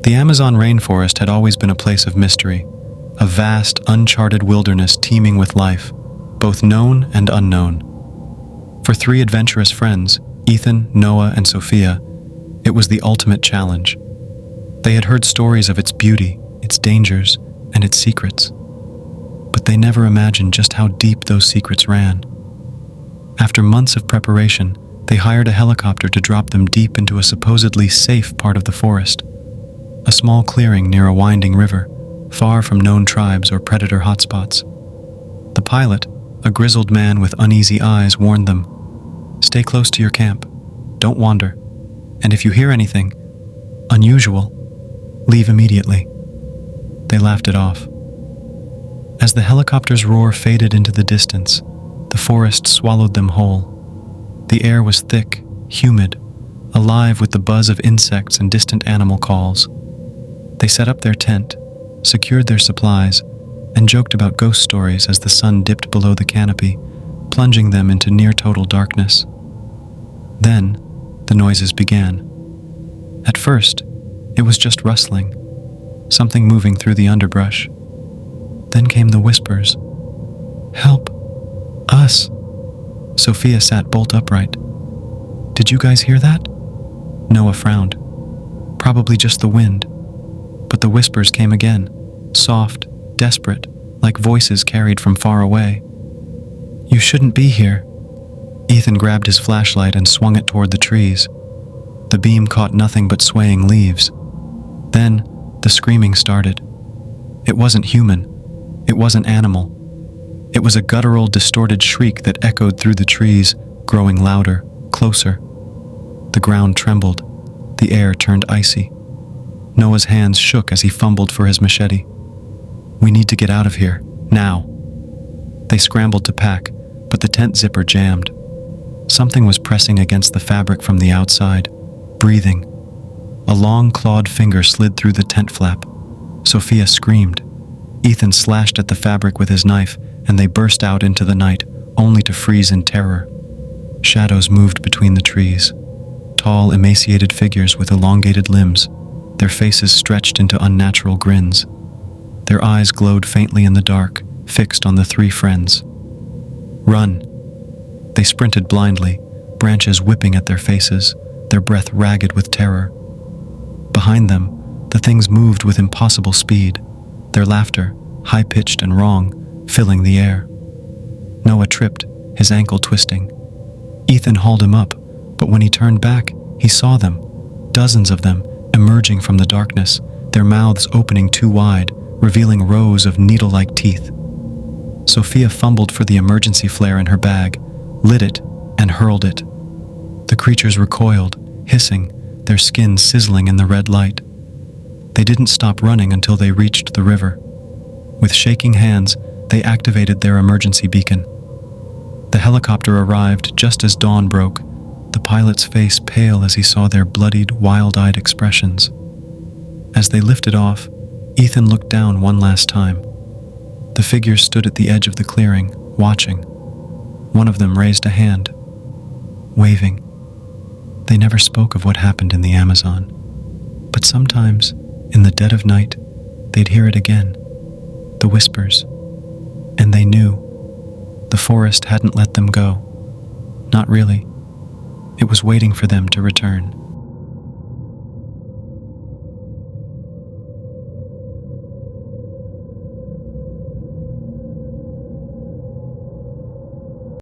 The Amazon rainforest had always been a place of mystery, a vast, uncharted wilderness teeming with life, both known and unknown. For three adventurous friends, Ethan, Noah, and Sophia, it was the ultimate challenge. They had heard stories of its beauty, its dangers, and its secrets. But they never imagined just how deep those secrets ran. After months of preparation, they hired a helicopter to drop them deep into a supposedly safe part of the forest, a small clearing near a winding river, far from known tribes or predator hotspots. The pilot, a grizzled man with uneasy eyes, warned them, "Stay close to your camp, don't wander, and if you hear anything unusual, leave immediately." They laughed it off. As the helicopter's roar faded into the distance, the forest swallowed them whole. The air was thick, humid, alive with the buzz of insects and distant animal calls. They set up their tent, secured their supplies, and joked about ghost stories as the sun dipped below the canopy, plunging them into near-total darkness. Then, the noises began. At first, it was just rustling, something moving through the underbrush. Then came the whispers. "Help! Us!" Sophia sat bolt upright. "Did you guys hear that?" Noah frowned. "Probably just the wind." But the whispers came again, soft, desperate, like voices carried from far away. "You shouldn't be here." Ethan grabbed his flashlight and swung it toward the trees. The beam caught nothing but swaying leaves. Then, the screaming started. It wasn't human. It wasn't animal. It was a guttural, distorted shriek that echoed through the trees, growing louder, closer. The ground trembled. The air turned icy. Noah's hands shook as he fumbled for his machete. "We need to get out of here, now." They scrambled to pack, but the tent zipper jammed. Something was pressing against the fabric from the outside, breathing. A long clawed finger slid through the tent flap. Sophia screamed. Ethan slashed at the fabric with his knife, and they burst out into the night, only to freeze in terror. Shadows moved between the trees. Tall, emaciated figures with elongated limbs, their faces stretched into unnatural grins. Their eyes glowed faintly in the dark, fixed on the three friends. "Run!" They sprinted blindly, branches whipping at their faces, their breath ragged with terror. Behind them, the things moved with impossible speed, their laughter, high-pitched and wrong, filling the air. Noah tripped, his ankle twisting. Ethan hauled him up, but when he turned back, he saw them, dozens of them, emerging from the darkness, their mouths opening too wide, revealing rows of needle-like teeth. Sophia fumbled for the emergency flare in her bag, lit it, and hurled it. The creatures recoiled, hissing, their skin sizzling in the red light. They didn't stop running until they reached the river. With shaking hands, they activated their emergency beacon. The helicopter arrived just as dawn broke, the pilot's face pale as he saw their bloodied, wild-eyed expressions. As they lifted off, Ethan looked down one last time. The figures stood at the edge of the clearing, watching. One of them raised a hand, waving. They never spoke of what happened in the Amazon, but sometimes, in the dead of night, they'd hear it again, the whispers, and they knew. The forest hadn't let them go. Not really. It was waiting for them to return.